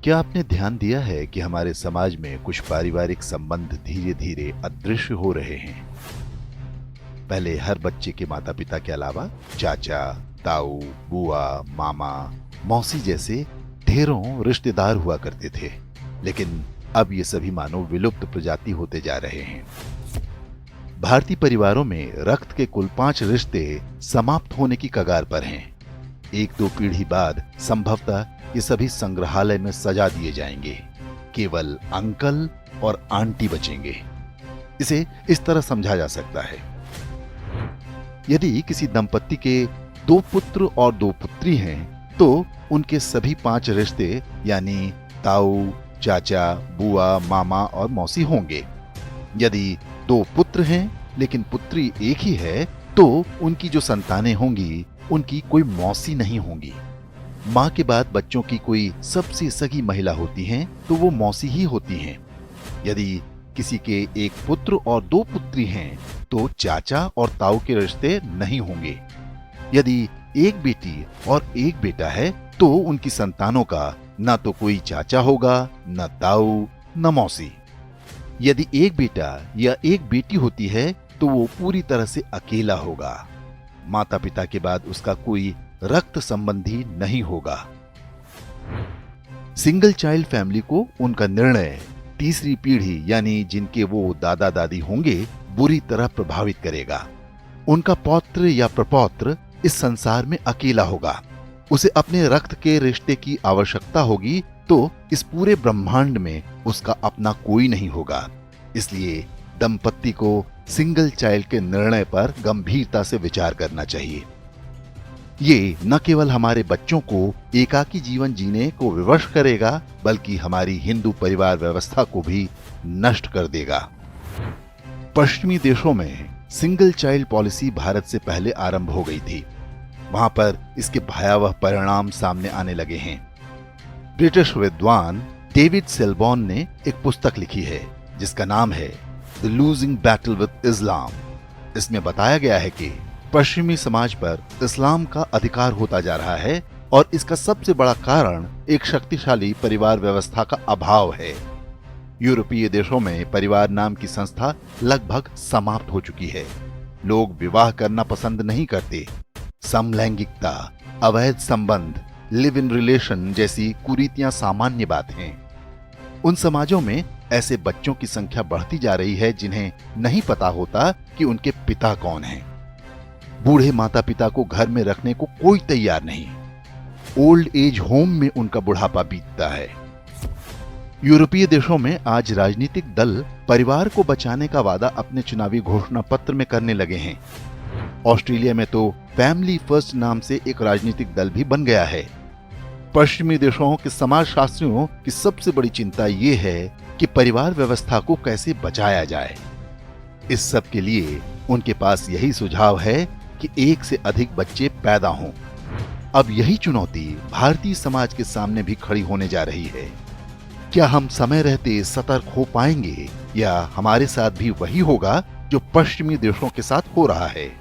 क्या आपने ध्यान दिया है कि हमारे समाज में कुछ पारिवारिक संबंध धीरे धीरे अदृश्य हो रहे हैं? पहले हर बच्चे के माता पिता के अलावा चाचा, ताऊ, बुआ, मामा, मौसी जैसे ढेरों रिश्तेदार हुआ करते थे, लेकिन अब ये सभी मानो विलुप्त प्रजाति होते जा रहे हैं। भारतीय परिवारों में रक्त के कुल 5 रिश्ते समाप्त होने की कगार पर हैं। 1-2 पीढ़ी बाद संभवतः ये सभी संग्रहालय में सजा दिए जाएंगे। केवल अंकल और आंटी बचेंगे। इसे इस तरह समझा जा सकता है, यदि किसी दंपत्ति के 2 पुत्र और 2 पुत्री हैं, तो उनके सभी 5 रिश्ते यानी ताऊ, चाचा, बुआ, मामा और मौसी होंगे। यदि 2 पुत्र हैं लेकिन पुत्री एक ही है, तो उनकी जो संतानें होंगी उनकी कोई मौसी नहीं होंगी। मां के बाद बच्चों की कोई सबसे सगी महिला होती हैं, तो वो मौसी ही होती हैं। यदि किसी के 1 पुत्र और 2 पुत्री हैं, तो चाचा और ताऊ के रिश्ते नहीं होंगे। यदि 1 बेटी और 1 बेटा है, तो उनकी संतानों का न तो कोई चाचा होगा, न ताऊ, न मौसी। यदि 1 बेटा या 1 बेटी होती है, तो वो पूरी तरह से अकेला होगा। माता पिता के बाद उसका कोई रक्त संबंधी नहीं होगा। सिंगल चाइल्ड फैमिली को उनका निर्णय तीसरी पीढ़ी यानी जिनके वो दादा दादी होंगे बुरी तरह प्रभावित करेगा। उनका पौत्र या प्रपौत्र इस संसार में अकेला होगा। उसे अपने रक्त के रिश्ते की आवश्यकता होगी, तो इस पूरे ब्रह्मांड में उसका अपना कोई नहीं होगा। इसलिए दंपत्ति को सिंगल चाइल्ड के निर्णय पर गंभीरता से विचार करना चाहिए। ये न केवल हमारे बच्चों को एकाकी जीवन जीने को विवश करेगा, बल्कि हमारी हिंदू परिवार व्यवस्था को भी नष्ट कर देगा। पश्चिमी देशों में सिंगल चाइल्ड पॉलिसी भारत से पहले आरंभ हो गई थी। वहां पर इसके भयावह परिणाम सामने आने लगे हैं। ब्रिटिश विद्वान डेविड सेलबॉर्न ने एक पुस्तक लिखी है जिसका नाम है द लूजिंग बैटल विद इस्लाम। इसमें बताया गया है कि पश्चिमी समाज पर इस्लाम का अधिकार होता जा रहा है और इसका सबसे बड़ा कारण एक शक्तिशाली परिवार व्यवस्था का अभाव है। यूरोपीय देशों में परिवार नाम की संस्था लगभग समाप्त हो चुकी है। लोग विवाह करना पसंद नहीं करते। समलैंगिकता, अवैध संबंध, लिव इन रिलेशन जैसी कुरीतियां सामान्य बात हैं। उन समाजों में ऐसे बच्चों की संख्या बढ़ती जा रही है जिन्हें नहीं पता होता कि उनके पिता कौन हैं। बूढ़े माता पिता को घर में रखने को कोई तैयार नहीं। ओल्ड एज होम में उनका बुढ़ापा बीतता है। यूरोपीय देशों में आज राजनीतिक दल परिवार को बचाने का वादा अपने चुनावी घोषणा पत्र में करने लगे हैं। ऑस्ट्रेलिया में तो फैमिली फर्स्ट नाम से एक राजनीतिक दल भी बन गया है। पश्चिमी देशों के समाजशास्त्रियों की सबसे बड़ी चिंता ये है कि परिवार व्यवस्था को कैसे बचाया जाए। इस सब के लिए उनके पास यही सुझाव है कि 1 से अधिक बच्चे पैदा हों। अब यही चुनौती भारतीय समाज के सामने भी खड़ी होने जा रही है। क्या हम समय रहते सतर्क हो पाएंगे या हमारे साथ भी वही होगा जो पश्चिमी देशों के साथ हो रहा है?